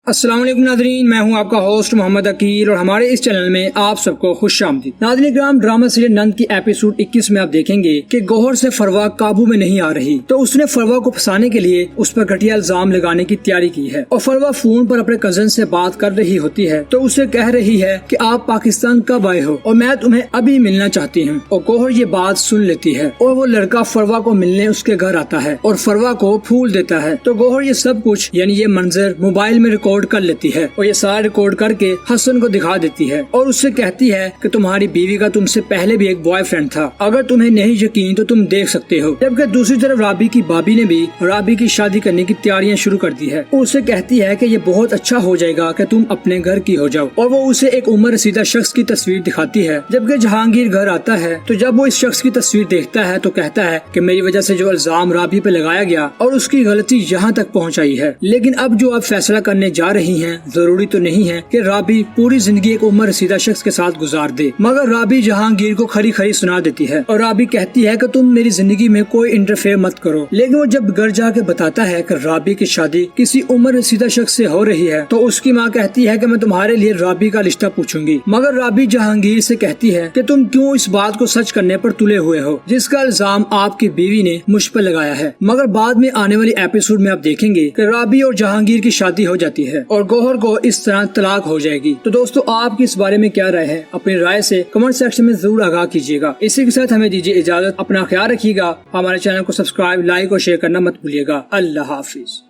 السلام علیکم ناظرین، میں ہوں آپ کا ہوسٹ محمد عقیل اور ہمارے اس چینل میں آپ سب کو خوش آمدید۔ ناظرین کرام، ڈرامہ سیریل نند کی ایپیسوڈ 21 میں آپ دیکھیں گے کہ گوہر سے فروا قابو میں نہیں آ رہی، تو اس نے فروا کو پھنسانے کے لیے اس پر گھٹیا الزام لگانے کی تیاری کی ہے اور فروا فون پر اپنے کزن سے بات کر رہی ہوتی ہے تو اسے کہہ رہی ہے کہ آپ پاکستان کب آئے ہو اور میں تمہیں ابھی ملنا چاہتی ہوں، اور گوہر یہ بات سن لیتی ہے اور وہ لڑکا فروا کو ملنے اس کے گھر آتا ہے اور فروا کو پھول دیتا ہے۔ تو گوہر یہ سب کچھ یعنی یہ منظر موبائل میں ریکارڈ کر لیتی ہے اور یہ سارا ریکارڈ کر کے حسن کو دکھا دیتی ہے اور اس سے کہتی ہے کہ تمہاری بیوی کا تم سے پہلے بھی ایک بوائے فرینڈ تھا، اگر تمہیں نہیں یقین تو تم دیکھ سکتے ہو۔ جبکہ دوسری طرف رابی کی بھابی نے بھی رابی کی شادی کرنے کی تیاریاں شروع کر دی ہے اور اسے کہتی ہے کہ یہ بہت اچھا ہو جائے گا کہ تم اپنے گھر کی ہو جاؤ، اور وہ اسے ایک عمر رسیدہ شخص کی تصویر دکھاتی ہے۔ جبکہ جہانگیر گھر آتا ہے تو جب وہ اس شخص کی تصویر دیکھتا ہے تو کہتا ہے کہ میری وجہ سے جو الزام رابی پہ لگایا گیا اور اس کی غلطی یہاں تک پہنچائی ہے، لیکن اب جو آپ فیصلہ کرنے جا رہی ہیں ضروری تو نہیں ہے کہ رابی پوری زندگی ایک عمر رسیدہ شخص کے ساتھ گزار دے، مگر رابی جہانگیر کو کھری کھری سنا دیتی ہے اور رابی کہتی ہے کہ تم میری زندگی میں کوئی انٹرفیئر مت کرو۔ لیکن وہ جب گھر جا کے بتاتا ہے کہ رابی کی شادی کسی عمر رسیدہ شخص سے ہو رہی ہے تو اس کی ماں کہتی ہے کہ میں تمہارے لیے رابی کا رشتہ پوچھوں گی، مگر رابی جہانگیر سے کہتی ہے کہ تم کیوں اس بات کو سچ کرنے پر تلے ہوئے ہو جس کا الزام آپ کی بیوی نے مجھ پر لگایا ہے۔ مگر بعد میں آنے والی ایپیسوڈ میں آپ دیکھیں گے کہ رابی اور جہانگیر کی شادی ہو جاتی ہے اور گوہر کو اس طرح طلاق ہو جائے گی۔ تو دوستو، آپ کی اس بارے میں کیا رائے ہے؟ اپنی رائے سے کمنٹ سیکشن میں ضرور آگاہ کیجیے گا۔ اسی کے ساتھ ہمیں دیجیے اجازت، اپنا خیال رکھیے گا، ہمارے چینل کو سبسکرائب، لائک اور شیئر کرنا مت بھولیے گا۔ اللہ حافظ۔